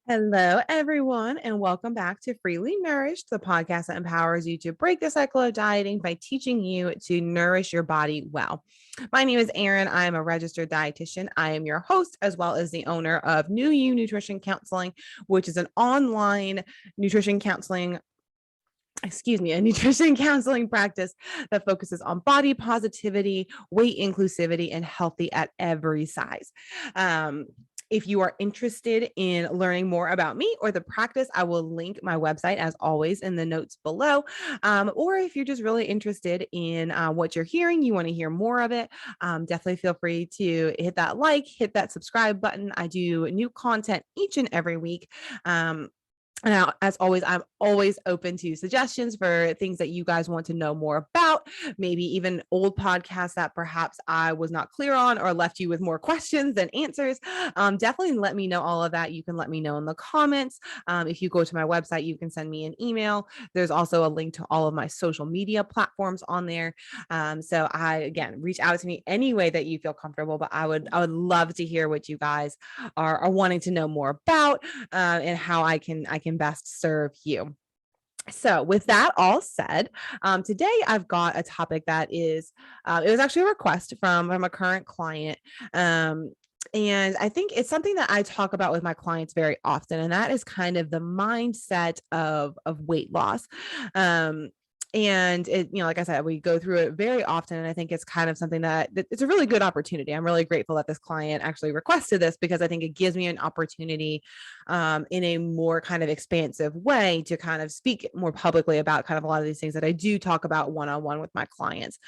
Hello, everyone, and welcome back to Freely Nourished, the podcast that empowers you to break the cycle of dieting by teaching you to nourish your body well. My name is Erin. I am a registered dietitian. I am your host, as well as the owner of New You Nutrition Counseling, which is an online nutrition counseling a nutrition counseling practice that focuses on body positivity, weight inclusivity, and healthy at every size. If you are interested in learning more about me or the practice, I will link my website as always in the notes below. Or if you're just really interested in what you're hearing, you want to hear more of it, definitely feel free to hit that subscribe button. I do new content each and every week. Now, as always, I'm always open to suggestions for things that you guys want to know more about, maybe even old podcasts that perhaps I was not clear on or left you with more questions than answers. Definitely let me know all of that. You can let me know in the comments. If you go to my website, you can send me an email. There's also a link to all of my social media platforms on there. So again, reach out to me any way that you feel comfortable, but I would love to hear what you guys are wanting to know more about and how I can best serve you. So, with that all said, today I've got a topic that is, it was actually a request from a current client. And I think it's something that I talk about with my clients very often, and that is kind of the mindset of weight loss. And like I said, we go through it very often. And I think it's kind of something that it's a really good opportunity. I'm really grateful that this client actually requested this because I think it gives me an opportunity in a more kind of expansive way to kind of speak more publicly about kind of a lot of these things that I do talk about one-on-one with my clients.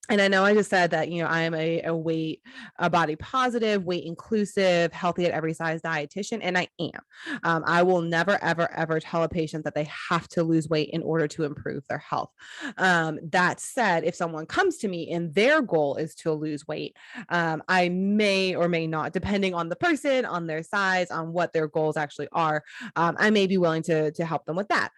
And I know I just said that, I am a body positive, weight inclusive, healthy at every size dietitian, and I am. I will never, ever, ever tell a patient that they have to lose weight in order to improve their health. That said, if someone comes to me and their goal is to lose weight, I may or may not, depending on the person, on their size, on what their goals actually are, I may be willing to help them with that.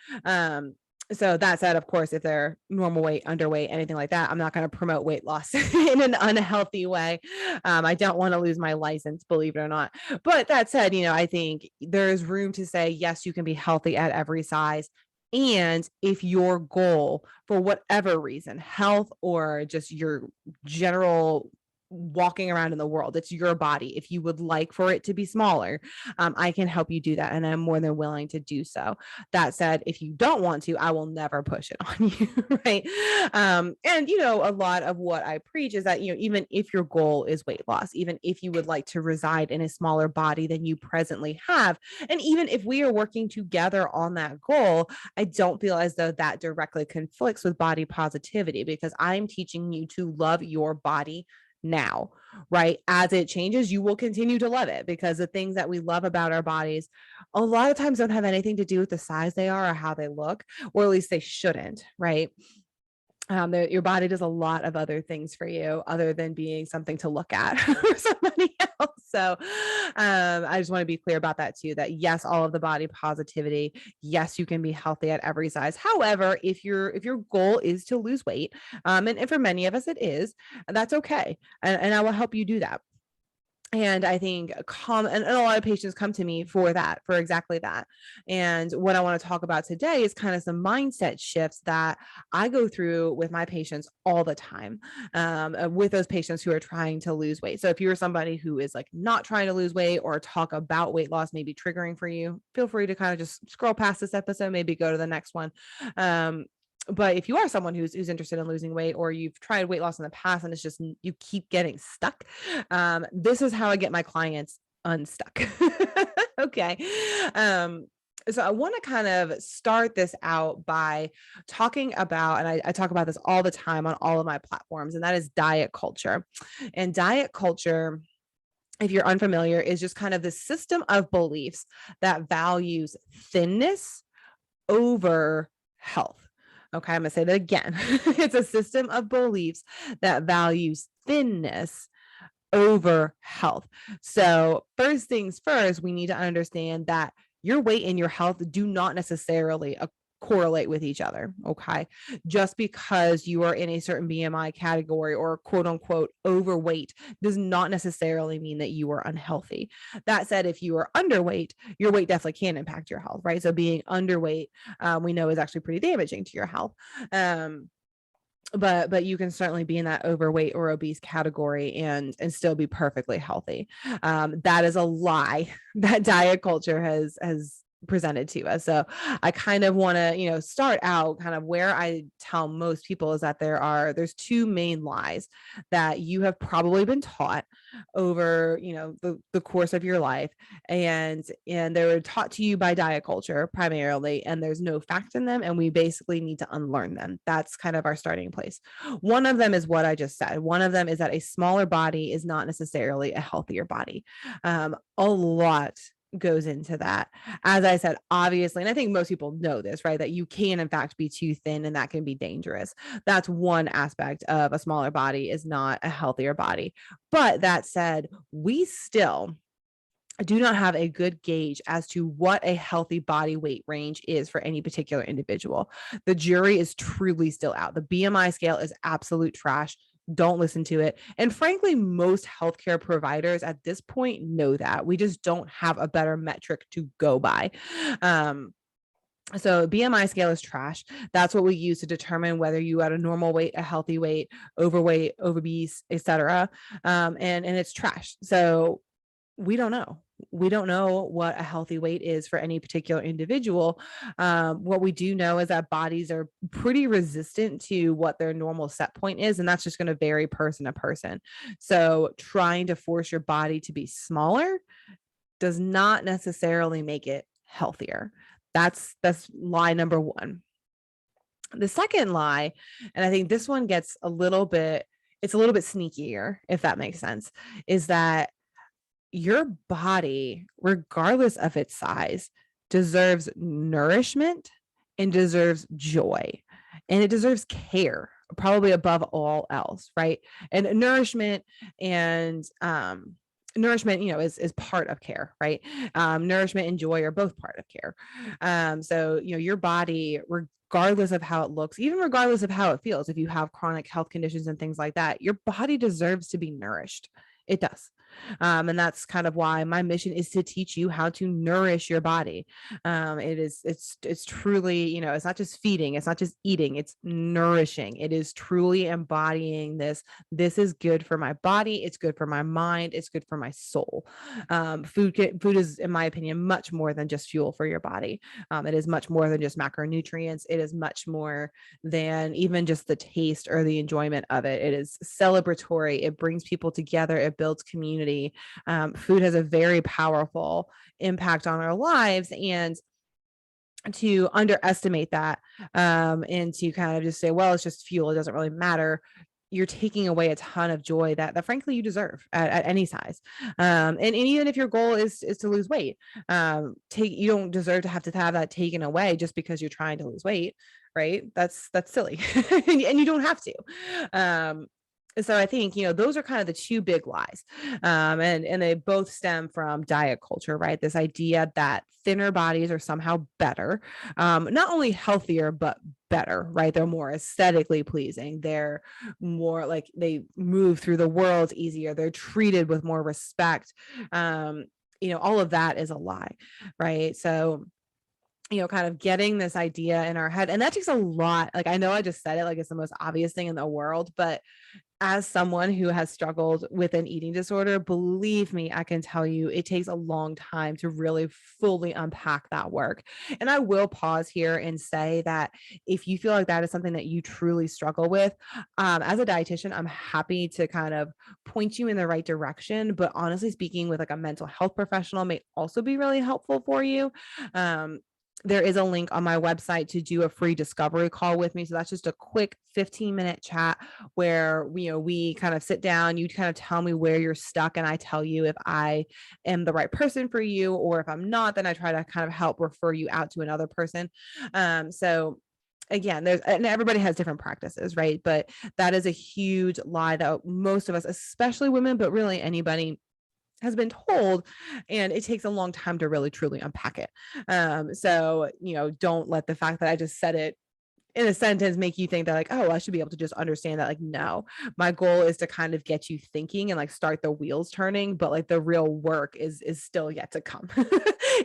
So that said, of course, if they're normal weight, underweight, anything like that, I'm not going to promote weight loss in an unhealthy way. I don't want to lose my license, believe it or not. But that said, I think there's room to say, yes, you can be healthy at every size. And if your goal, for whatever reason, health or just your general walking around in the world, it's your body. If you would like for it to be smaller, I can help you do that. And I'm more than willing to do so. That said, if you don't want to, I will never push it on you. Right. And, a lot of what I preach is that, even if your goal is weight loss, even if you would like to reside in a smaller body than you presently have, and even if we are working together on that goal, I don't feel as though that directly conflicts with body positivity because I'm teaching you to love your body now, right? As it changes, you will continue to love it because the things that we love about our bodies a lot of times don't have anything to do with the size they are or how they look, or at least they shouldn't, right? Your body does a lot of other things for you other than being something to look at for somebody else. So I just want to be clear about that too, that yes, all of the body positivity, yes, you can be healthy at every size. However, if your goal is to lose weight, and for many of us it is, that's okay. And I will help you do that. And I think and a lot of patients come to me for exactly that. And what I want to talk about today is kind of some mindset shifts that I go through with my patients all the time, with those patients who are trying to lose weight. So if you're somebody who is like not trying to lose weight or talk about weight loss, maybe triggering for you, feel free to kind of just scroll past this episode, maybe go to the next one. But if you are someone who's interested in losing weight or you've tried weight loss in the past and it's just you keep getting stuck, this is how I get my clients unstuck. Okay. So I want to kind of start this out by talking about, and I talk about this all the time on all of my platforms, and that is diet culture. And diet culture, if you're unfamiliar, is just kind of the system of beliefs that values thinness over health. Okay, I'm going to say that again. It's a system of beliefs that values thinness over health. So, first things first, we need to understand that your weight and your health do not necessarily correlate with each other. Okay. Just because you are in a certain BMI category or quote unquote overweight does not necessarily mean that you are unhealthy. That said, if you are underweight, your weight definitely can impact your health, right? So being underweight, we know is actually pretty damaging to your health. But you can certainly be in that overweight or obese category and still be perfectly healthy. That is a lie that diet culture has presented to us. So I kind of want to, start out kind of where I tell most people is that there's two main lies that you have probably been taught over, the course of your life. And they were taught to you by diet culture primarily, and there's no fact in them. And we basically need to unlearn them. That's kind of our starting place. One of them is what I just said. One of them is that a smaller body is not necessarily a healthier body. A lot goes into that. As I said, obviously, and I think most people know this, right? That you can in fact be too thin and that can be dangerous. That's one aspect of a smaller body is not a healthier body. But that said, we still do not have a good gauge as to what a healthy body weight range is for any particular individual. The jury is truly still out. The BMI scale is absolute trash. Don't listen to it. And frankly, most healthcare providers at this point know that. We just don't have a better metric to go by. So BMI scale is trash. That's what we use to determine whether you are at a normal weight, a healthy weight, overweight, obese, etc. And it's trash. So we don't know. We don't know what a healthy weight is for any particular individual. What we do know is that bodies are pretty resistant to what their normal set point is, and that's just going to vary person to person. So trying to force your body to be smaller does not necessarily make it healthier. That's lie number one. The second lie, and I think this one gets it's a little bit sneakier, if that makes sense, is that your body, regardless of its size, deserves nourishment and deserves joy, and it deserves care, probably above all else, right? And nourishment is part of care, right? Nourishment and joy are both part of care. So your body, regardless of how it looks, even regardless of how it feels, if you have chronic health conditions and things like that, your body deserves to be nourished. It does. And that's kind of why my mission is to teach you how to nourish your body. It's truly, it's not just feeding, it's not just eating, it's nourishing. It is truly embodying this. This is good for my body. It's good for my mind. It's good for my soul. Food is, in my opinion, much more than just fuel for your body. It is much more than just macronutrients. It is much more than even just the taste or the enjoyment of it. It is celebratory. It brings people together. It builds community. Food has a very powerful impact on our lives, and to underestimate that and to kind of just say, well, it's just fuel, it doesn't really matter, you're taking away a ton of joy that frankly you deserve at any size. And even if your goal is to lose weight, you don't deserve to have that taken away just because you're trying to lose weight, right? That's silly. And you don't have to. So I think, those are kind of the two big lies. And they both stem from diet culture, right? This idea that thinner bodies are somehow better, not only healthier, but better, right? They're more aesthetically pleasing. They're more like they move through the world easier. They're treated with more respect. All of that is a lie, right? So kind of getting this idea in our head. And that takes a lot. Like, I know I just said it like it's the most obvious thing in the world, but as someone who has struggled with an eating disorder, believe me, I can tell you it takes a long time to really fully unpack that work. And I will pause here and say that if you feel like that is something that you truly struggle with, as a dietitian, I'm happy to kind of point you in the right direction. But honestly speaking, with like a mental health professional may also be really helpful for you. There is a link on my website to do a free discovery call with me. So that's just a quick 15-minute chat where we kind of sit down, you kind of tell me where you're stuck, and I tell you if I am the right person for you, or if I'm not, then I try to kind of help refer you out to another person. So again, and everybody has different practices, right? But that is a huge lie that most of us, especially women, but really anybody, has been told, and it takes a long time to really truly unpack it. So, don't let the fact that I just said it in a sentence make you think that like, oh, I should be able to just understand that. Like, no, my goal is to kind of get you thinking and like start the wheels turning, but like the real work is still yet to come.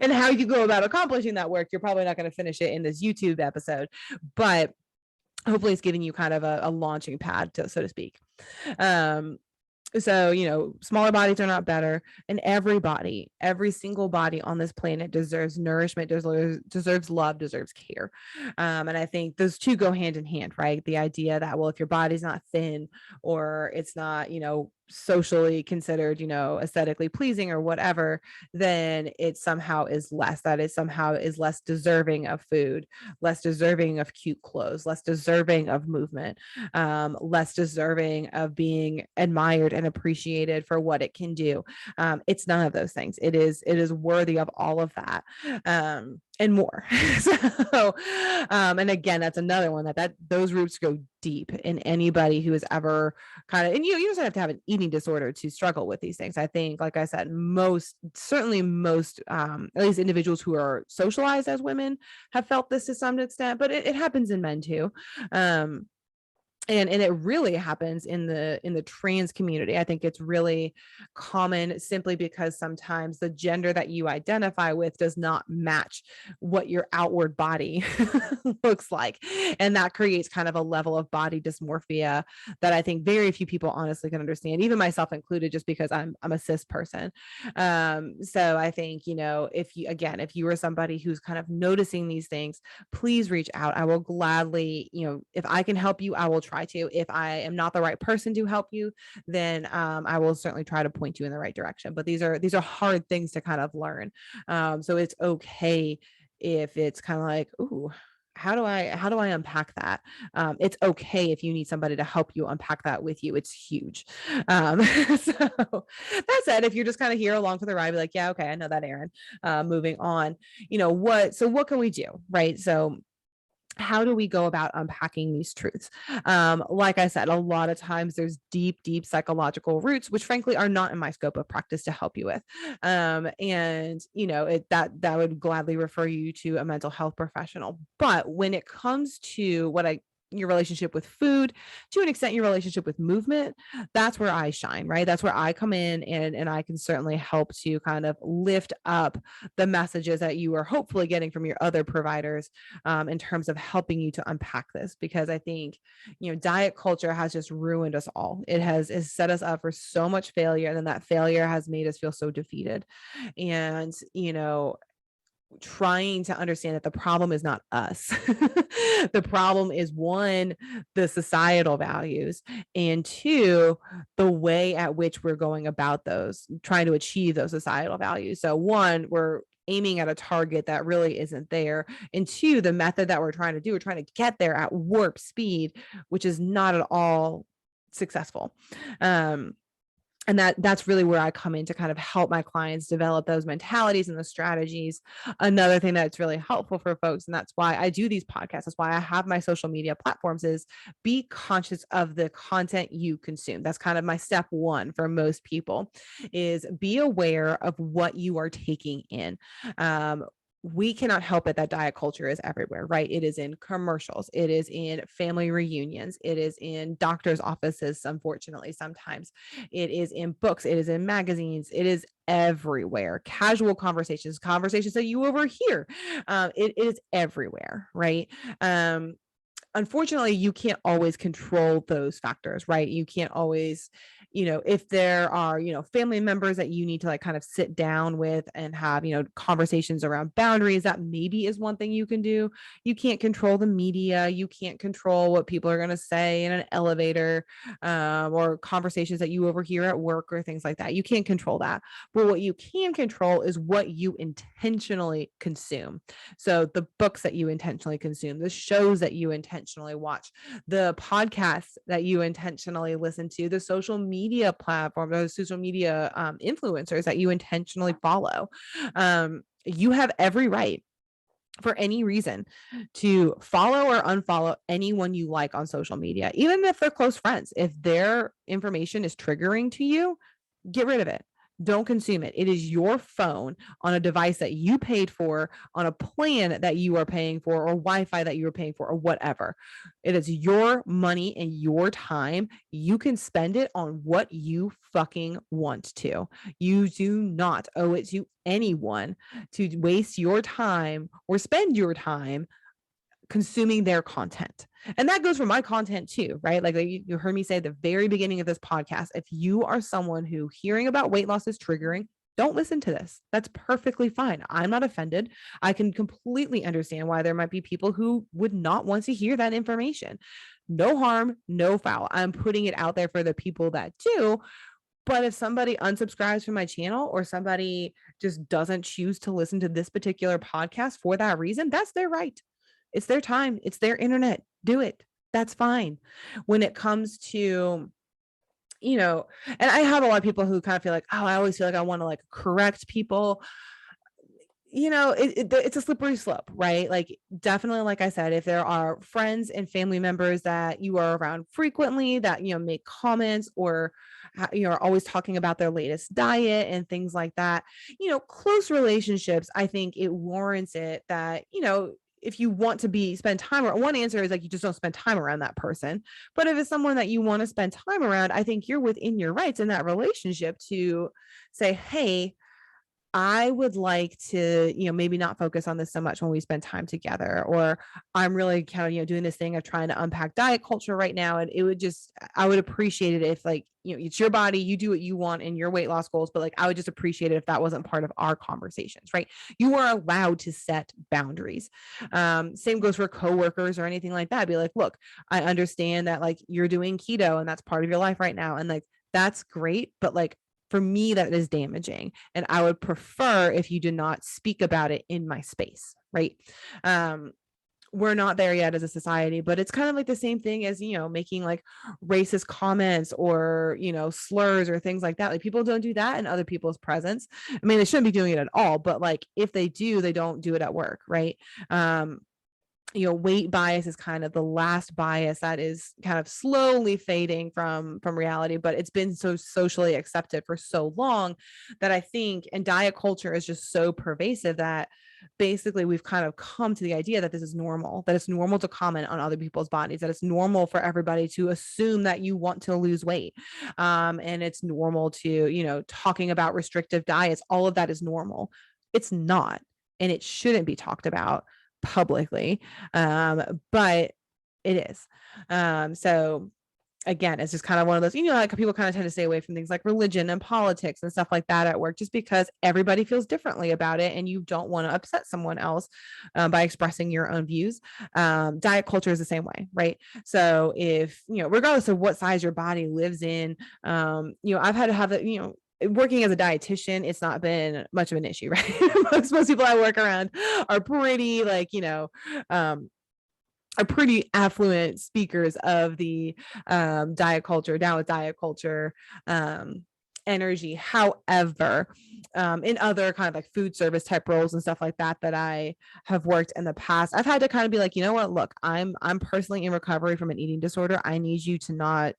And how you go about accomplishing that work, you're probably not going to finish it in this YouTube episode, but hopefully it's giving you kind of a launching pad, so to speak. So, smaller bodies are not better, and every single body on this planet deserves nourishment, deserves love, deserves care. And I think those two go hand in hand, right? The idea that, well, if your body's not thin or it's not, socially considered, aesthetically pleasing or whatever, then it somehow is less, that it somehow is less deserving of food, less deserving of cute clothes, less deserving of movement, less deserving of being admired and appreciated for what it can do. It's none of those things. It is worthy of all of that. And more. So, and again, that's another one that those roots go deep in anybody who has ever kind of, and you don't have to have an eating disorder to struggle with these things. I think, like I said, certainly most, at least individuals who are socialized as women have felt this to some extent, but it happens in men too. And it really happens in the trans community. I think it's really common simply because sometimes the gender that you identify with does not match what your outward body looks like. And that creates kind of a level of body dysmorphia that I think very few people honestly can understand, even myself included, just because I'm a cis person. So I think, if you are somebody who's kind of noticing these things, please reach out. I will gladly, if I can help you, I will try to. If I am not the right person to help you, then I will certainly try to point you in the right direction. But these are hard things to kind of learn. So it's okay if it's kind of like, ooh, how do I unpack that? It's okay if you need somebody to help you unpack that with you. It's huge. So that said, if you're just kind of here along for the ride, be like, yeah, okay, I know that, Erin. Moving on, what can we do? Right. So how do we go about unpacking these truths? Like I said, a lot of times there's deep psychological roots, which frankly are not in my scope of practice to help you with. And that would gladly refer you to a mental health professional. But when it comes to your relationship with food, to an extent, your relationship with movement, that's where I shine, right? That's where I come in, and I can certainly help to kind of lift up the messages that you are hopefully getting from your other providers, in terms of helping you to unpack this, because I think, diet culture has just ruined us all. It has set us up for so much failure. And then that failure has made us feel so defeated. And, trying to understand that the problem is not us. The problem is, one, the societal values, and two, the way at which we're going about trying to achieve those societal values. So one, we're aiming at a target that really isn't there. And two, the method that we're trying to get there at warp speed, which is not at all successful. And that's really where I come in to kind of help my clients develop those mentalities and the strategies. Another thing that's really helpful for folks, and that's why I do these podcasts, that's why I have my social media platforms, is be conscious of the content you consume. That's kind of my step one for most people, is be aware of what you are taking in. We cannot help it that diet culture is everywhere, right? It is in commercials. It is in family reunions. It is in doctors' offices, unfortunately, sometimes. It is in books. It is in magazines. It is everywhere. Casual conversations that you overhear. It is everywhere, right? Unfortunately, you can't always control those factors, right? You can't always, if there are, family members that you need to like kind of sit down with and have, conversations around boundaries, that maybe is one thing you can do. You can't control the media. You can't control what people are going to say in an elevator, or conversations that you overhear at work or things like that. You can't control that. But what you can control is what you intentionally consume. So the books that you intentionally consume, the shows that you intentionally watch, the podcasts that you intentionally listen to, the social media platform, those social media influencers that you intentionally follow. You have every right, for any reason, to follow or unfollow anyone you like on social media, even if they're close friends. If their information is triggering to you, get rid of it. Don't consume it. It is your phone on a device that you paid for, on a plan that you are paying for, or Wi-Fi that you are paying for, or whatever. It is your money and your time. You can spend it on what you fucking want to. You do not owe it to anyone to waste your time or spend your time consuming their content. And that goes for my content too, right? Like you heard me say at the very beginning of this podcast, if you are someone who hearing about weight loss is triggering, don't listen to this. That's perfectly fine. I'm not offended. I can completely understand why there might be people who would not want to hear that information. No harm, no foul. I'm putting it out there for the people that do. But if somebody unsubscribes from my channel or somebody just doesn't choose to listen to this particular podcast for that reason, that's their right. It's their time. It's their internet. Do it. That's fine. When it comes to, and I have a lot of people who kind of feel like, oh, I always feel like I want to like correct people. It's a slippery slope, right? Like definitely, like I said, if there are friends and family members that you are around frequently that, make comments or, are always talking about their latest diet and things like that, close relationships, I think it warrants it that, if you want to spend time, or one answer is like, you just don't spend time around that person. But if it's someone that you want to spend time around, I think you're within your rights in that relationship to say, hey, I would like to, maybe not focus on this so much when we spend time together, or I'm really kind of, doing this thing of trying to unpack diet culture right now. And I would appreciate it if like, it's your body, you do what you want in your weight loss goals, but like, I would just appreciate it if that wasn't part of our conversations, right? You are allowed to set boundaries. Same goes for coworkers or anything like that. Be like, look, I understand that like you're doing keto and that's part of your life right now. And like, that's great. But like, for me, that is damaging. And I would prefer if you did not speak about it in my space, right? We're not there yet as a society, but it's kind of like the same thing as, making like racist comments or, slurs or things like that. Like people don't do that in other people's presence. I mean, they shouldn't be doing it at all, but like if they do, they don't do it at work, right? Weight bias is kind of the last bias that is kind of slowly fading from reality, but it's been so socially accepted for so long that I think, and diet culture is just so pervasive that basically we've kind of come to the idea that this is normal, that it's normal to comment on other people's bodies, that it's normal for everybody to assume that you want to lose weight. And it's normal to, talking about restrictive diets, all of that is normal. It's not, and it shouldn't be talked about publicly, but it is. So again, it's just kind of one of those, like people kind of tend to stay away from things like religion and politics and stuff like that at work, just because everybody feels differently about it and you don't want to upset someone else by expressing your own views. Diet culture is the same way, right? So if, regardless of what size your body lives in, I've had to have it, working as a dietitian, it's not been much of an issue, right? most people I work around are pretty like, are pretty affluent speakers of the diet culture, down with diet culture energy. However, in other kind of like food service type roles and stuff like that I have worked in the past, I've had to kind of be like, you know what, look, I'm personally in recovery from an eating disorder. I need you to not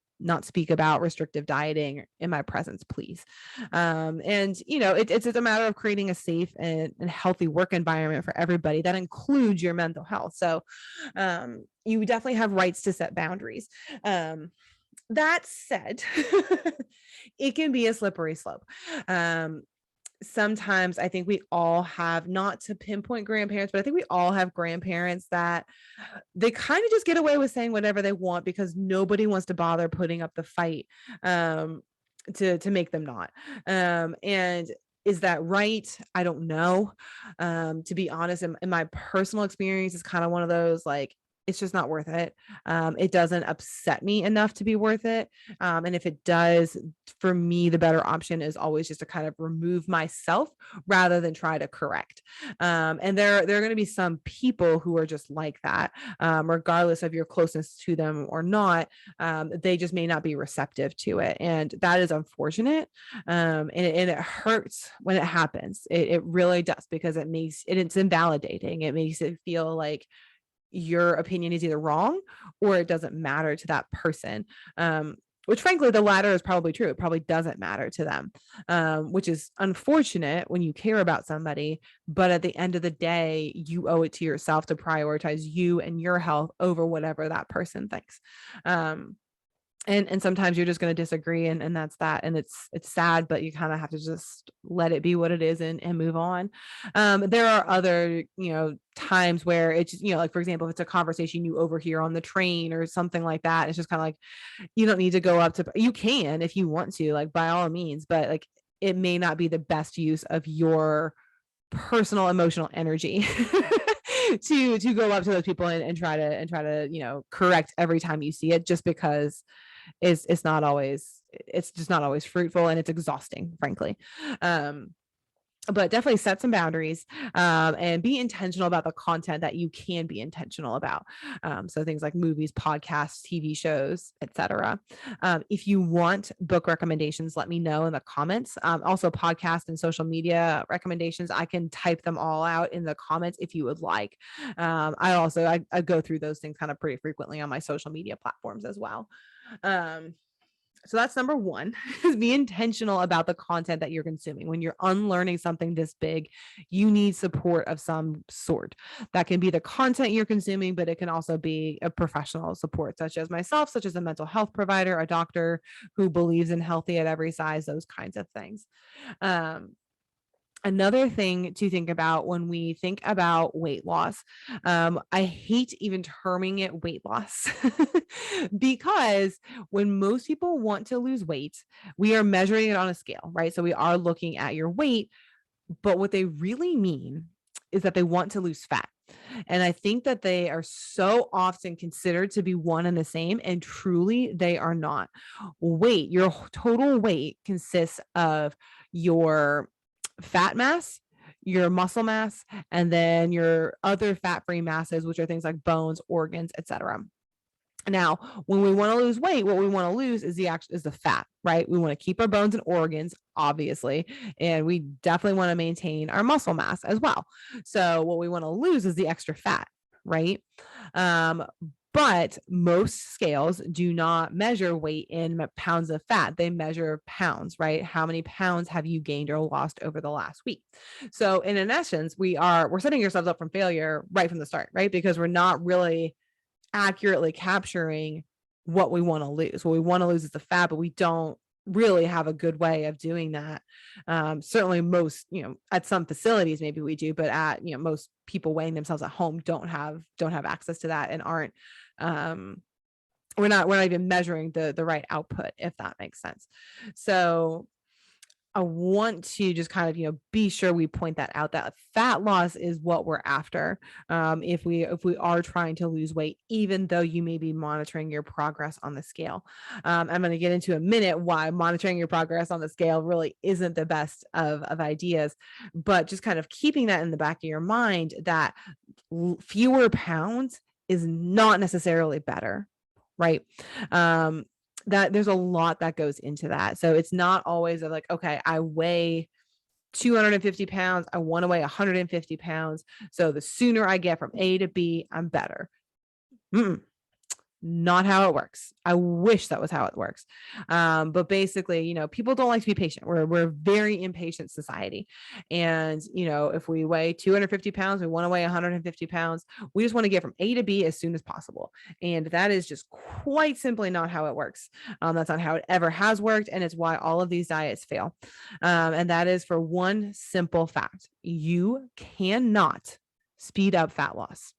speak about restrictive dieting in my presence, please. And it's a matter of creating a safe and healthy work environment for everybody. That includes your mental health. So you definitely have rights to set boundaries. That said, it can be a slippery slope. Sometimes I think we all have, not to pinpoint grandparents, but I think we all have grandparents that they kind of just get away with saying whatever they want because nobody wants to bother putting up the fight to make them not. And is that right? I don't know. To be honest, in my personal experience, it's kind of one of those like, it's just not worth it. It doesn't upset me enough to be worth it. And if it does, for me, the better option is always just to kind of remove myself rather than try to correct. And there are going to be some people who are just like that, regardless of your closeness to them or not. They just may not be receptive to it. And that is unfortunate. And it hurts when it happens. It really does, because it's invalidating. It makes it feel like your opinion is either wrong or it doesn't matter to that person. which frankly, the latter is probably true. It probably doesn't matter to them, which is unfortunate when you care about somebody. But at the end of the day, you owe it to yourself to prioritize you and your health over whatever that person thinks. And sometimes you're just going to disagree, and that's that. And it's sad, but you kind of have to just let it be what it is and move on. There are other, times where it's, like, for example, if it's a conversation you overhear on the train or something like that, it's just kind of like, you don't need to go up to, you can, if you want to, like, by all means, but like, it may not be the best use of your personal emotional energy to go up to those people and try to correct every time you see it, just because it's just not always fruitful, and it's exhausting, frankly. But definitely set some boundaries, and be intentional about the content that you can be intentional about. So things like movies, podcasts, TV shows, etc. If you want book recommendations, let me know in the comments. Also podcast and social media recommendations, I can type them all out in the comments if you would like. I go through those things kind of pretty frequently on my social media platforms as well. So that's number one, is be intentional about the content that you're consuming. When you're unlearning something this big, you need support of some sort. That can be the content you're consuming, but it can also be a professional support, such as myself, such as a mental health provider, a doctor who believes in healthy at every size, those kinds of things. Another thing to think about when we think about weight loss, I hate even terming it weight loss because when most people want to lose weight, we are measuring it on a scale, right? So we are looking at your weight, but what they really mean is that they want to lose fat. And I think that they are so often considered to be one and the same, and truly they are not. Weight, your total weight consists of your fat mass, your muscle mass, and then your other fat-free masses, which are things like bones, organs, etc. Now, when we want to lose weight, what we want to lose is the fat, right? We want to keep our bones and organs, obviously, and we definitely want to maintain our muscle mass as well. So what we want to lose is the extra fat, right? But most scales do not measure weight in pounds of fat. They measure pounds, right? How many pounds have you gained or lost over the last week? So in essence, we're setting ourselves up for failure right from the start, right? Because we're not really accurately capturing what we want to lose. What we want to lose is the fat, but we don't really have a good way of doing that. Certainly most, at some facilities, maybe we do, but at, most people weighing themselves at home don't have access to that and aren't, we're not even measuring the right output, if that makes sense. So I want to just kind of, be sure we point that out, that fat loss is what we're after. If we are trying to lose weight, even though you may be monitoring your progress on the scale. I'm going to get into a minute why monitoring your progress on the scale really isn't the best of ideas, but just kind of keeping that in the back of your mind, that fewer pounds is not necessarily better, right? That there's a lot that goes into that. So it's not always like, okay, I weigh 250 pounds. I want to weigh 150 pounds. So the sooner I get from A to B, I'm better. Not how it works. I wish that was how it works. But basically, people don't like to be patient. We're a very impatient society. And, if we weigh 250 pounds, we want to weigh 150 pounds. We just want to get from A to B as soon as possible. And that is just quite simply not how it works. That's not how it ever has worked. And it's why all of these diets fail. And that is for one simple fact: you cannot speed up fat loss.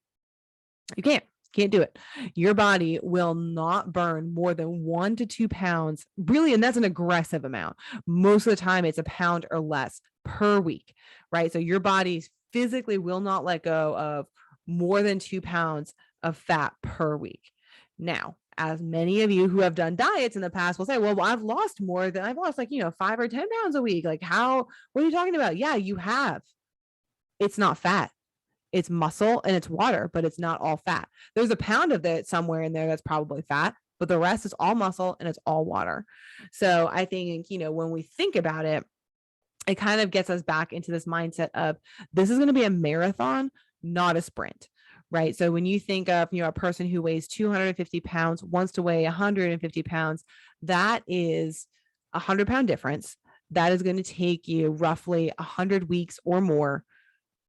You can't do it. Your body will not burn more than 1 to 2 pounds, really, and that's an aggressive amount. Most of the time it's a pound or less per week, right? So your body physically will not let go of more than 2 pounds of fat per week. Now, as many of you who have done diets in the past will say, well, I've lost like, 5 or 10 pounds a week. Like, what are you talking about? Yeah, you have. It's not fat. It's muscle and it's water, but it's not all fat. There's a pound of it somewhere in there that's probably fat, but the rest is all muscle and it's all water. So I think, when we think about it, it kind of gets us back into this mindset of, this is going to be a marathon, not a sprint, right? So when you think of, a person who weighs 250 pounds, wants to weigh 150 pounds, that is a 100-pound difference. That is going to take you roughly 100 weeks or more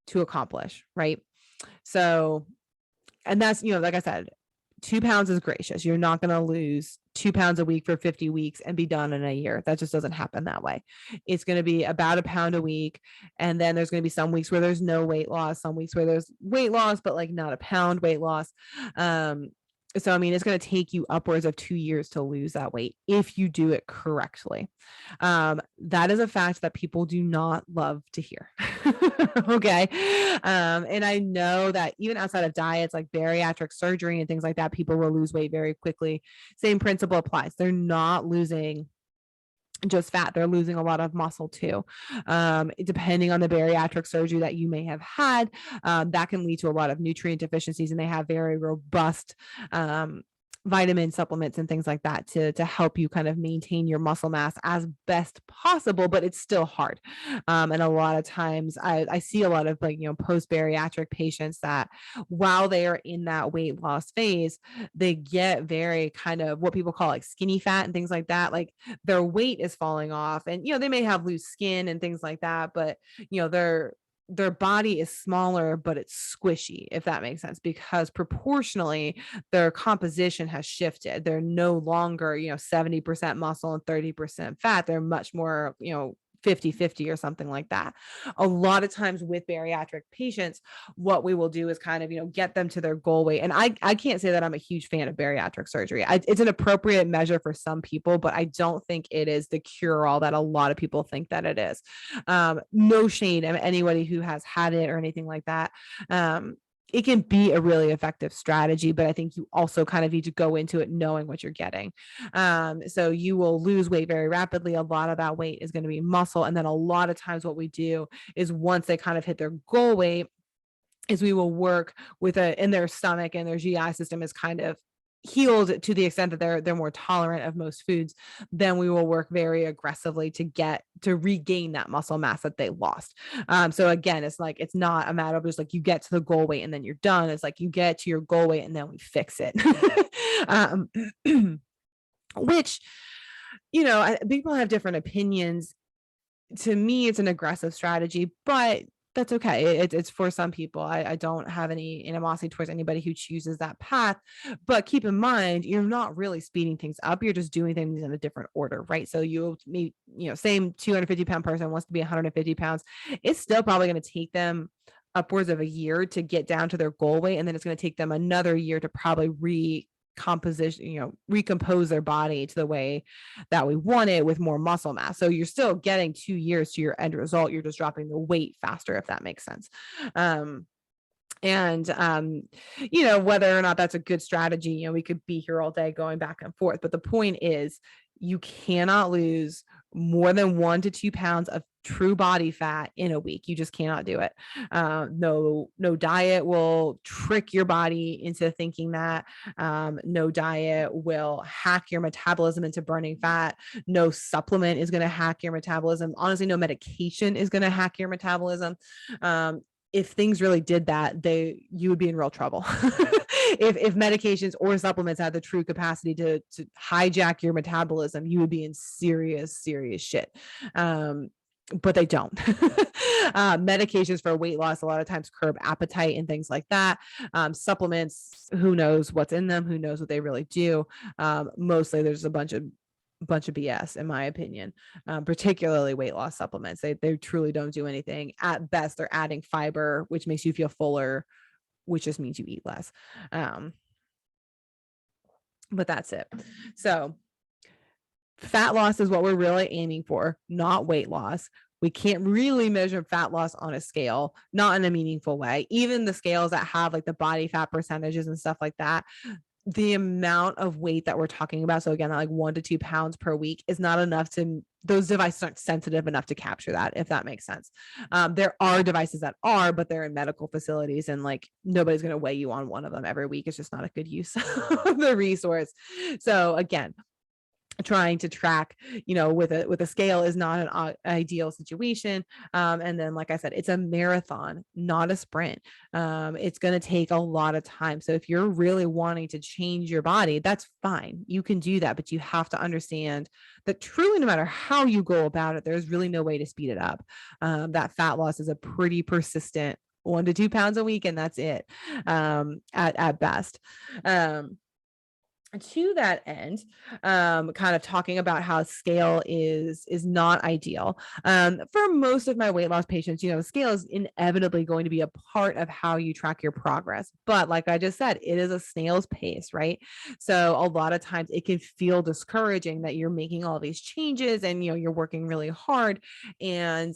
to accomplish, right? So, and that's, like I said, 2 pounds is gracious. You're not going to lose 2 pounds a week for 50 weeks and be done in a year. That just doesn't happen that way. It's going to be about 1 pound a week. And then there's going to be some weeks where there's no weight loss, some weeks where there's weight loss, but like not 1 pound weight loss. So, I mean, it's going to take you upwards of 2 years to lose that weight if you do it correctly. That is a fact that people do not love to hear. Okay. And I know that even outside of diets, like bariatric surgery and things like that, people will lose weight very quickly. Same principle applies. They're not losing just fat, they're losing a lot of muscle too. Depending on the bariatric surgery that you may have had, that can lead to a lot of nutrient deficiencies, and they have very robust vitamin supplements and things like that to help you kind of maintain your muscle mass as best possible, but it's still hard. And a lot of times I see a lot of like, post-bariatric patients that while they are in that weight loss phase, they get very kind of what people call like skinny fat and things like that. Like their weight is falling off, and, they may have loose skin and things like that, but, their body is smaller, but it's squishy, if that makes sense, because proportionally their composition has shifted. They're no longer, 70% muscle and 30% fat. They're much more, 50-50 or something like that. A lot of times with bariatric patients, what we will do is kind of, get them to their goal weight. And I can't say that I'm a huge fan of bariatric surgery. It's an appropriate measure for some people, but I don't think it is the cure-all that a lot of people think that it is. No shade of anybody who has had it or anything like that. It can be a really effective strategy, but I think you also kind of need to go into it knowing what you're getting. So you will lose weight very rapidly. A lot of that weight is going to be muscle. And then a lot of times what we do is once they kind of hit their goal weight is we will work with in their stomach, and their GI system is kind of healed to the extent that they're more tolerant of most foods. Then we will work very aggressively to regain that muscle mass that they lost. So again, it's like, it's not a matter of just like you get to the goal weight and then you're done. It's like you get to your goal weight and then we fix it. Which, people have different opinions. To me, it's an aggressive strategy, but that's okay. It's for some people. I don't have any animosity towards anybody who chooses that path, but keep in mind, you're not really speeding things up. You're just doing things in a different order, right? So you'll meet, same 250-pound person wants to be 150 pounds. It's still probably going to take them upwards of a year to get down to their goal weight. And then it's going to take them another year to probably recompose their body to the way that we want it with more muscle mass. So you're still getting 2 years to your end result. You're just dropping the weight faster, if that makes sense. Whether or not that's a good strategy, we could be here all day going back and forth. But the point is, you cannot lose more than 1 to 2 pounds of true body fat in a week. You just cannot do it. No diet will trick your body into thinking that. No diet will hack your metabolism into burning fat. No supplement is going to hack your metabolism. Honestly, no medication is going to hack your metabolism. If things really did that, you would be in real trouble. If medications or supplements had the true capacity to hijack your metabolism, you would be in serious shit. But they don't. Medications for weight loss a lot of times curb appetite and things like that. Supplements, who knows what's in them, who knows what they really do. Mostly there's a bunch of BS, in my opinion, particularly weight loss supplements. They truly don't do anything. At best, they're adding fiber, which makes you feel fuller, which just means you eat less. But that's it. So fat loss is what we're really aiming for, not weight loss. We can't really measure fat loss on a scale, not in a meaningful way. Even the scales that have like the body fat percentages and stuff like that, the amount of weight that we're talking about, so again, like 1 to 2 pounds per week, is not enough those devices aren't sensitive enough to capture that, if that makes sense. There are devices that are, but they're in medical facilities, and like nobody's going to weigh you on one of them every week. It's just not a good use of the resource. So again, trying to track, with a scale is not an ideal situation. And then, like I said, it's a marathon, not a sprint. It's going to take a lot of time. So if you're really wanting to change your body, that's fine. You can do that, but you have to understand that truly, no matter how you go about it, there's really no way to speed it up. That fat loss is a pretty persistent 1 to 2 pounds a week, and that's it, at best. To that end, kind of talking about how scale is not ideal. For most of my weight loss patients, scale is inevitably going to be a part of how you track your progress. But like I just said, it is a snail's pace, right? So a lot of times it can feel discouraging that you're making all these changes and you're working really hard, and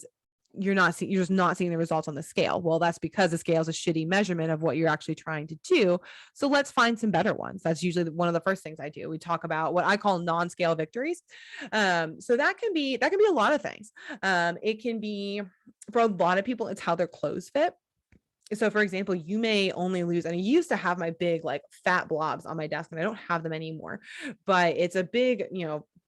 you're just not seeing the results on the scale. Well, that's because the scale is a shitty measurement of what you're actually trying to do. So let's find some better ones. That's usually one of the first things I do. We talk about what I call non-scale victories. So that can be a lot of things. It can be, for a lot of people, it's how their clothes fit. So for example, you may only lose, and I used to have my big like fat blobs on my desk, and I don't have them anymore, but it's a big,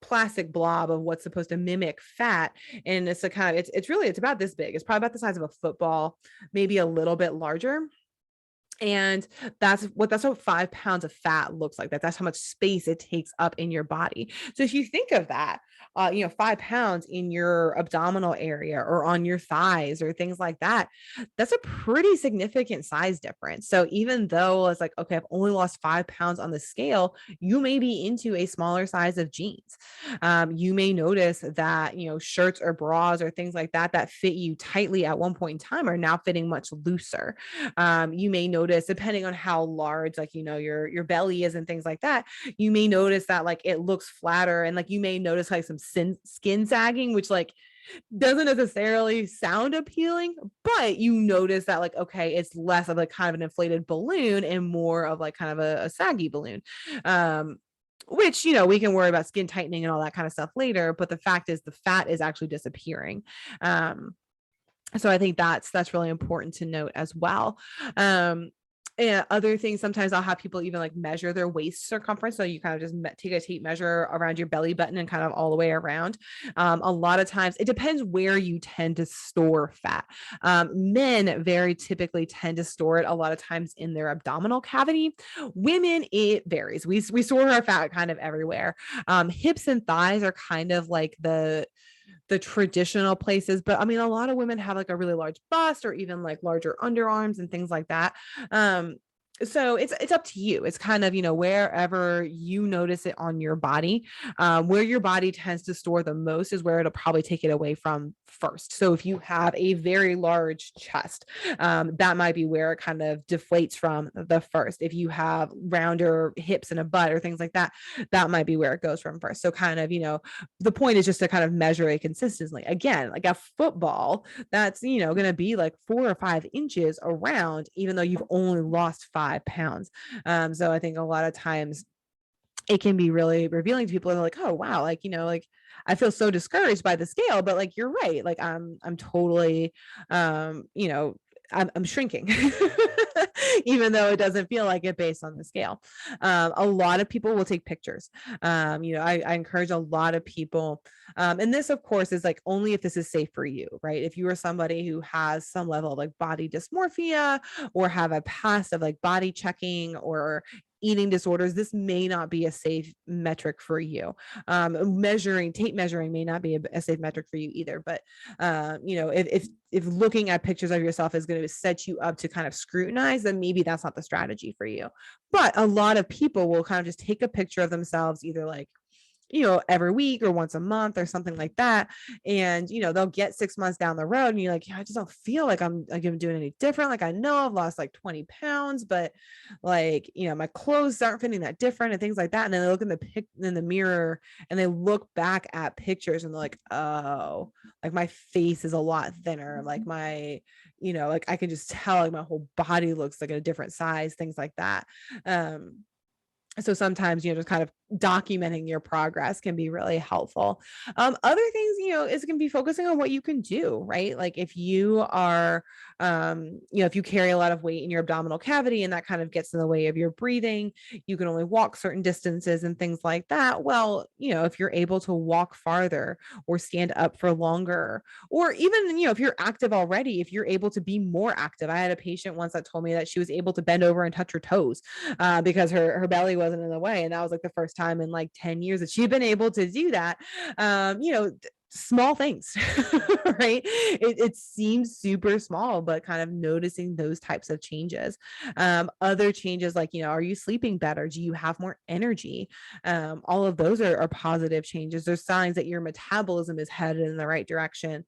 plastic blob of what's supposed to mimic fat. And it's a kind of, it's about this big. It's probably about the size of a football, maybe a little bit larger. And that's what 5 pounds of fat looks like. That's how much space it takes up in your body. So if you think of that, 5 pounds in your abdominal area or on your thighs or things like that, that's a pretty significant size difference. So even though it's like, okay, I've only lost 5 pounds on the scale, you may be into a smaller size of jeans. You may notice that, shirts or bras or things like that fit you tightly at one point in time are now fitting much looser. You may notice, depending on how large, like, your belly is and things like that, you may notice that like it looks flatter, and like you may notice like some skin sagging, which like doesn't necessarily sound appealing, but you notice that like, okay, it's less of like kind of an inflated balloon and more of like kind of a saggy balloon. Which, we can worry about skin tightening and all that kind of stuff later, but the fact is the fat is actually disappearing. So I think that's really important to note as well. And other things, sometimes I'll have people even like measure their waist circumference. So you kind of just take a tape measure around your belly button and kind of all the way around. A lot of times it depends where you tend to store fat. Men very typically tend to store it a lot of times in their abdominal cavity. Women, it varies. We store our fat kind of everywhere. Hips and thighs are kind of like the traditional places, but I mean, a lot of women have like a really large bust or even like larger underarms and things like that. So it's up to you. It's kind of, wherever you notice it on your body, where your body tends to store the most is where it'll probably take it away from first. So if you have a very large chest, that might be where it kind of deflates from the first. If you have rounder hips and a butt or things like that, that might be where it goes from first. So kind of, the point is just to kind of measure it consistently. Again, like a football, that's, going to be like 4 or 5 inches around, even though you've only lost 5 pounds. So I think a lot of times it can be really revealing to people. They're like, oh, wow. Like, like I feel so discouraged by the scale, but like, you're right. Like I'm totally, I'm shrinking, even though it doesn't feel like it based on the scale. A lot of people will take pictures. I encourage a lot of people. And this, of course, is like only if this is safe for you, right? If you are somebody who has some level of like body dysmorphia or have a past of like body checking or eating disorders, this may not be a safe metric for you. Tape measuring may not be a safe metric for you either. But if looking at pictures of yourself is going to set you up to kind of scrutinize, then maybe that's not the strategy for you. But a lot of people will kind of just take a picture of themselves, either like every week or once a month or something like that. And, they'll get 6 months down the road and you're like, I just don't feel like I'm doing any different. Like, I know I've lost like 20 pounds, but like, my clothes aren't fitting that different and things like that. And then they look in the mirror and they look back at pictures and they're like, oh, like my face is a lot thinner. Like my, like I can just tell like my whole body looks like a different size, things like that. So sometimes, just kind of documenting your progress can be really helpful. Other things, is going to be focusing on what you can do, right? Like if you are, if you carry a lot of weight in your abdominal cavity and that kind of gets in the way of your breathing, you can only walk certain distances and things like that. Well, if you're able to walk farther or stand up for longer, or even, if you're active already, if you're able to be more active. I had a patient once that told me that she was able to bend over and touch her toes because her belly wasn't in the way. And that was like the first time in like 10 years that she'd been able to do that. Small things, right? It seems super small, but kind of noticing those types of changes. Other changes like, are you sleeping better? Do you have more energy? All of those are positive changes. There's signs that your metabolism is headed in the right direction.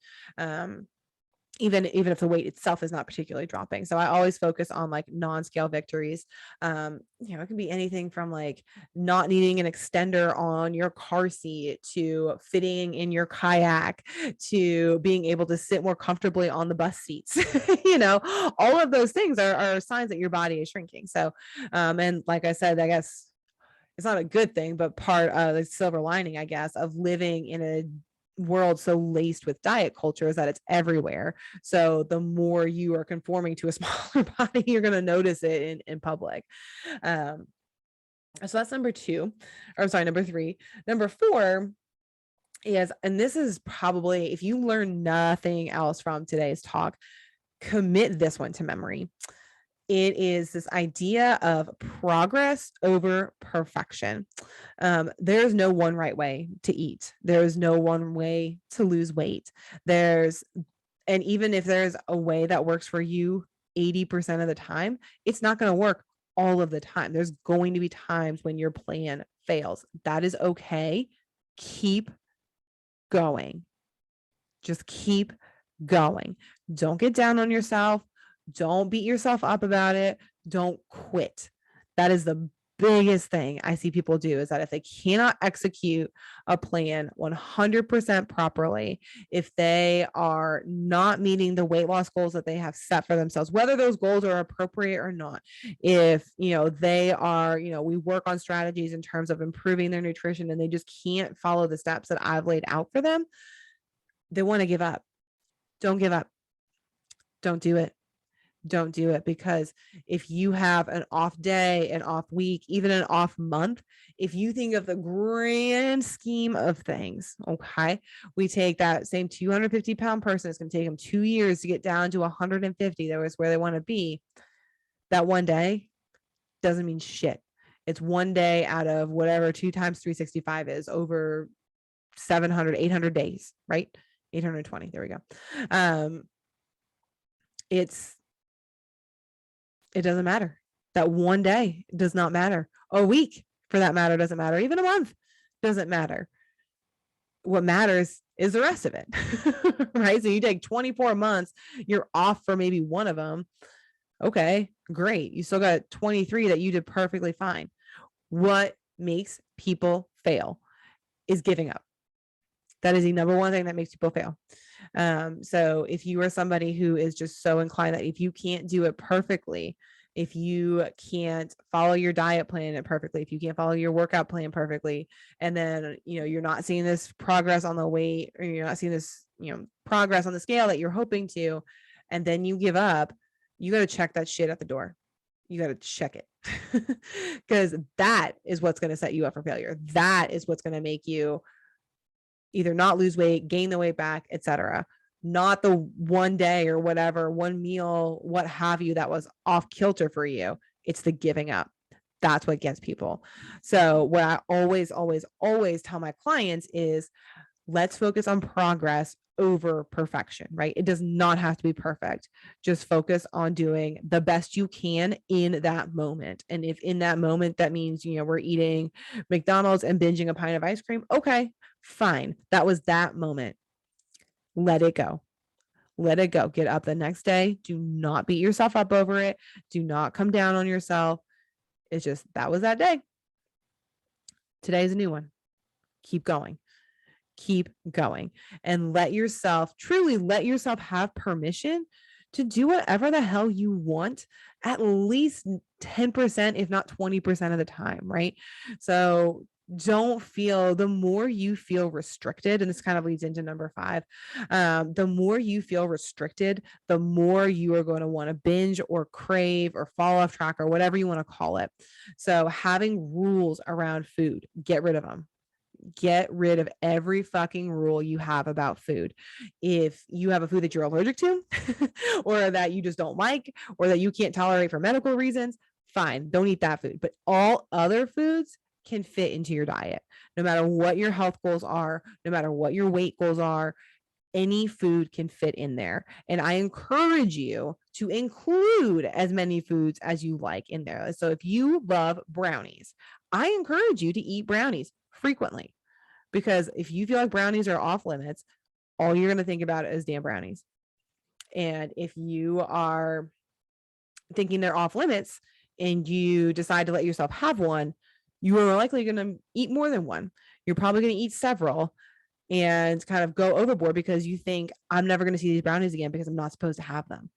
Even if the weight itself is not particularly dropping. So I always focus on like non-scale victories. It can be anything from like not needing an extender on your car seat to fitting in your kayak to being able to sit more comfortably on the bus seats. All of those things are signs that your body is shrinking. So, and like I said, I guess it's not a good thing, but part of the silver lining, I guess, of living in a world so laced with diet culture is that it's everywhere. So the more you are conforming to a smaller body, you're going to notice it in public. So that's number 2, or sorry, number 3. Number 4 is, and this is probably, if you learn nothing else from today's talk, commit this one to memory. It is this idea of progress over perfection. There's no one right way to eat. There's no one way to lose weight. And even if there's a way that works for you 80% of the time, it's not going to work all of the time. There's going to be times when your plan fails. That is okay. Keep going. Just keep going. Don't get down on yourself. Don't beat yourself up about it. Don't quit. That is the biggest thing I see people do, is that if they cannot execute a plan 100% properly, if they are not meeting the weight loss goals that they have set for themselves, whether those goals are appropriate or not, if, they are, we work on strategies in terms of improving their nutrition and they just can't follow the steps that I've laid out for them, they want to give up. Don't give up. Don't do it. Don't do it, because if you have an off day, an off week, even an off month, if you think of the grand scheme of things, okay, we take that same 250-pound person, it's going to take them 2 years to get down to 150. That was where they want to be. That one day doesn't mean shit. It's one day out of whatever 2 times 365 is over 700, 800 days, right? 820. There we go. It doesn't matter. That one day does not matter. A week, for that matter, doesn't matter. Even a month doesn't matter. What matters is the rest of it, right? So you take 24 months, you're off for maybe one of them. Okay, great. You still got 23 that you did perfectly fine. What makes people fail is giving up. That is the number one thing that makes people fail. So if you are somebody who is just so inclined that if you can't do it perfectly, if you can't follow your diet plan perfectly, if you can't follow your workout plan perfectly, and then, you're not seeing this progress on the weight, or you're not seeing this, progress on the scale that you're hoping to, and then you give up, you got to check that shit at the door. You got to check it, because that is what's going to set you up for failure. That is what's going to make you either not lose weight, gain the weight back, etc. Not the one day or whatever, one meal, what have you, that was off kilter for you. It's the giving up. That's what gets people. So what I always tell my clients is, let's focus on progress over perfection, right? It does not have to be perfect. Just focus on doing the best you can in that moment. And if in that moment that means, we're eating McDonald's and binging a pint of ice cream, okay, fine. That was that moment. Let it go. Let it go. Get up the next day. Do not beat yourself up over it. Do not come down on yourself. It's just, that was that day. Today's a new one. Keep going. Keep going, and truly let yourself have permission to do whatever the hell you want, at least 10%, if not 20% of the time, right? So the more you feel restricted, and this kind of leads into number 5, the more you feel restricted, the more you are going to want to binge or crave or fall off track or whatever you want to call it. So having rules around food, get rid of them. Get rid of every fucking rule you have about food. If you have a food that you're allergic to or that you just don't like or that you can't tolerate for medical reasons, fine, don't eat that food. But all other foods can fit into your diet. No matter what your health goals are, no matter what your weight goals are, any food can fit in there. And I encourage you to include as many foods as you like in there. So if you love brownies, I encourage you to eat brownies frequently, because if you feel like brownies are off limits, all you're going to think about is damn brownies. And if you are thinking they're off limits and you decide to let yourself have one, you are likely going to eat more than one. You're probably going to eat several and kind of go overboard because you think, I'm never going to see these brownies again because I'm not supposed to have them.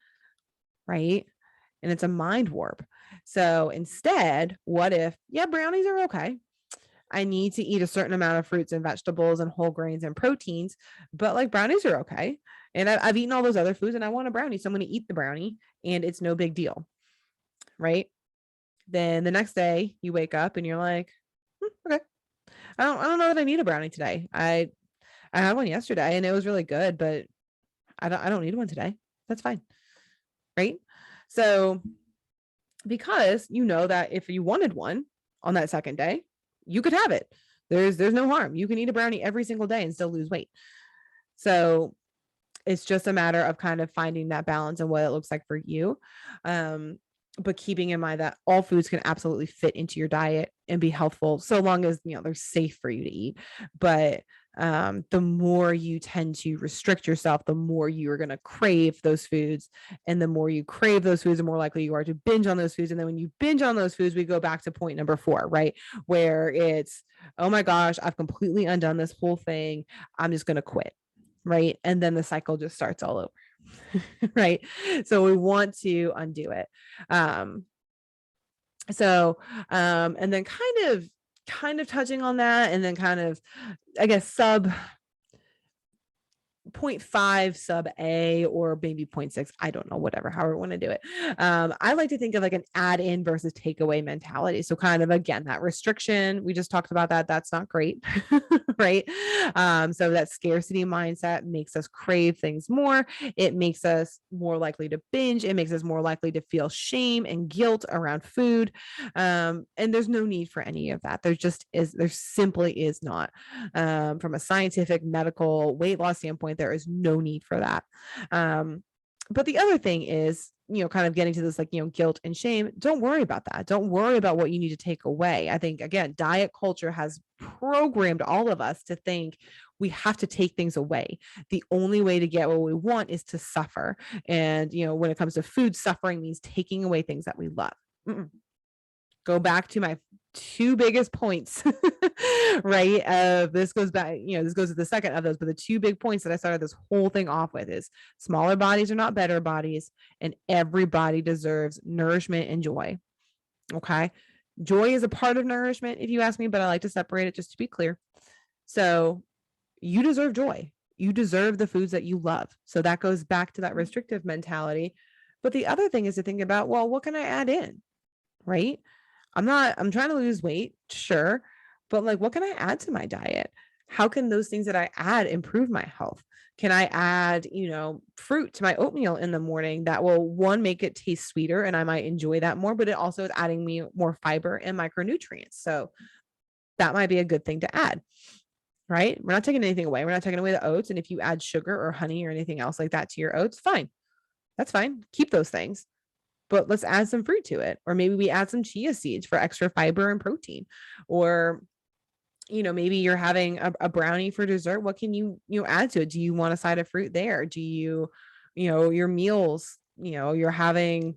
Right. And it's a mind warp. So instead, what if, yeah, brownies are okay. I need to eat a certain amount of fruits and vegetables and whole grains and proteins, but like brownies are okay. And I've eaten all those other foods and I want a brownie. So I'm going to eat the brownie and it's no big deal. Right. Then the next day you wake up and you're like, okay, I don't know that I need a brownie today. I had one yesterday and it was really good, but I don't need one today. That's fine. Right. So because you know that if you wanted one on that second day, you could have it. There's no harm. You can eat a brownie every single day and still lose weight. So it's just a matter of kind of finding that balance and what it looks like for you. But keeping in mind that all foods can absolutely fit into your diet and be healthful so long as, you know, they're safe for you to eat. But the more you tend to restrict yourself, the more you are going to crave those foods. And the more you crave those foods, the more likely you are to binge on those foods. And then when you binge on those foods, we go back to point number 4, right? Where it's, oh my gosh, I've completely undone this whole thing. I'm just going to quit. Right. And then the cycle just starts all over. Right. So we want to undo it. And then kind of touching on that, and then kind of, I guess, sub 0.5 sub A or maybe 0.6. I don't know, whatever, however we want to do it. I like to think of like an add in versus takeaway mentality. So kind of, again, that restriction, we just talked about that. That's not great. Right. So that scarcity mindset makes us crave things more. It makes us more likely to binge. It makes us more likely to feel shame and guilt around food. And there's no need for any of that. There simply is not. From a scientific, medical, weight loss standpoint, there is no need for that. But the other thing is, you know, kind of getting to this, like, you know, guilt and shame. Don't worry about that. Don't worry about what you need to take away. I think, again, diet culture has programmed all of us to think we have to take things away. The only way to get what we want is to suffer. And, you know, when it comes to food, suffering means taking away things that we love. Go back to my 2 biggest points, right? This goes back, you know, this goes to the second of those, but the 2 big points that I started this whole thing off with is smaller bodies are not better bodies, and everybody deserves nourishment and joy. Okay. Joy is a part of nourishment, if you ask me, but I like to separate it just to be clear. So you deserve joy. You deserve the foods that you love. So that goes back to that restrictive mentality. But the other thing is to think about, well, what can I add in? Right? I'm trying to lose weight, sure, but like, what can I add to my diet? How can those things that I add improve my health? Can I add, you know, fruit to my oatmeal in the morning that will, one, make it taste sweeter and I might enjoy that more, but it also is adding me more fiber and micronutrients. So that might be a good thing to add, right? We're not taking anything away. We're not taking away the oats. And if you add sugar or honey or anything else like that to your oats, fine. That's fine. Keep those things. But let's add some fruit to it. Or maybe we add some chia seeds for extra fiber and protein. Or, you know, maybe you're having a brownie for dessert. What can you add to it? Do you want a side of fruit there? Do you, your meals, you're having,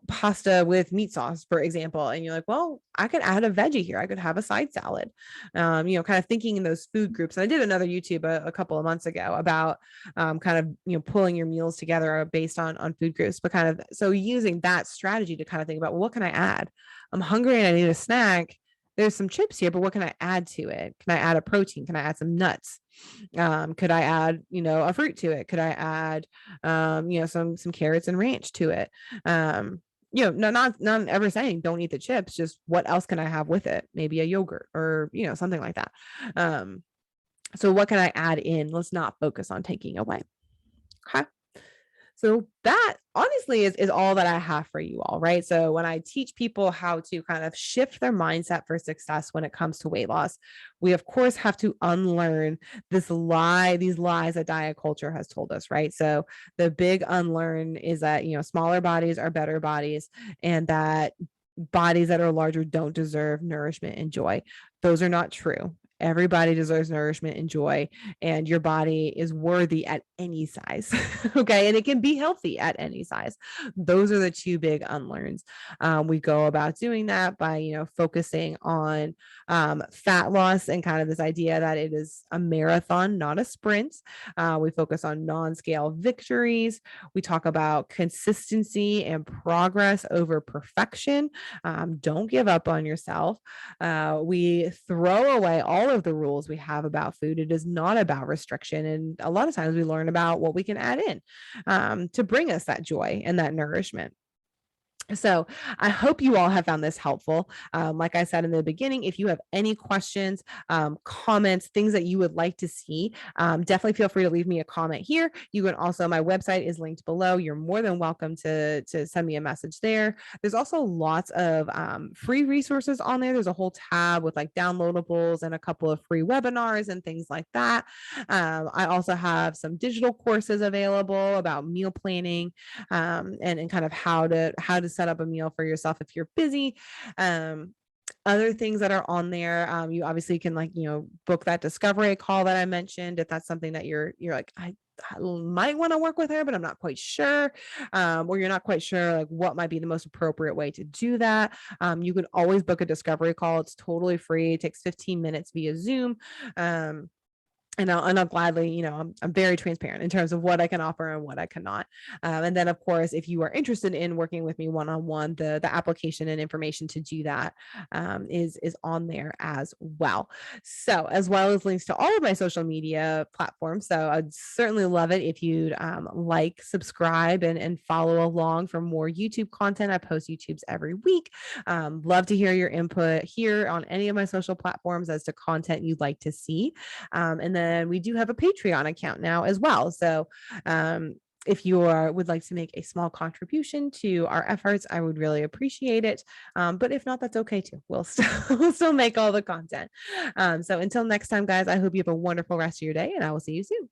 pasta with meat sauce, for example, and you're like, well, I could add a veggie here. I could have a side salad, kind of thinking in those food groups. And I did another YouTube a couple of months ago about kind of, pulling your meals together based on food groups, but kind of, so using that strategy to kind of think about, well, what can I add? I'm hungry and I need a snack. there's some chips here, but what can I add to it? Can I add a protein? Can I add some nuts? Could I add, a fruit to it? Could I add, some carrots and ranch to it? No, not ever saying don't eat the chips, just what else can I have with it? Maybe a yogurt or, something like that. So what can I add in? Let's not focus on taking away. Okay. So that honestly is all that I have for you all, right? So when I teach people how to kind of shift their mindset for success when it comes to weight loss, we of course have to unlearn these lies that diet culture has told us, right? So the big unlearn is that, smaller bodies are better bodies, and that bodies that are larger don't deserve nourishment and joy. Those are not true. Everybody deserves nourishment and joy, and your body is worthy at any size. Okay. And it can be healthy at any size. Those are the two big unlearns. We go about doing that by, focusing on fat loss and kind of this idea that it is a marathon, not a sprint. We focus on non-scale victories. We talk about consistency and progress over perfection. Don't give up on yourself. We throw away all of the rules we have about food. It is not about restriction. And a lot of times we learn about what we can add in to bring us that joy and that nourishment. So I hope you all have found this helpful. Like I said in the beginning, if you have any questions, comments, things that you would like to see, definitely feel free to leave me a comment here. You can also, my website is linked below. You're more than welcome to send me a message there. There's also lots of free resources on there. There's a whole tab with like downloadables and a couple of free webinars and things like that. I also have some digital courses available about meal planning and kind of how to set up a meal for yourself if you're busy. Other things that are on there, you obviously can book that discovery call that I mentioned if that's something that you're like, I might want to work with her, but I'm not quite sure, or you're not quite sure like what might be the most appropriate way to do that. You can always book a discovery call. It's totally free. It takes 15 minutes via Zoom. And I'll gladly, I'm very transparent in terms of what I can offer and what I cannot. And then, of course, if you are interested in working with me one-on-one, the application and information to do that is on there as well. So, as well as links to all of my social media platforms. So I'd certainly love it if you'd subscribe, and follow along for more YouTube content. I post YouTubes every week. Love to hear your input here on any of my social platforms as to content you'd like to see. And then we do have a Patreon account now as well. So if you would like to make a small contribution to our efforts, I would really appreciate it. But if not, that's okay too. We'll still make all the content. So until next time, guys, I hope you have a wonderful rest of your day, and I will see you soon.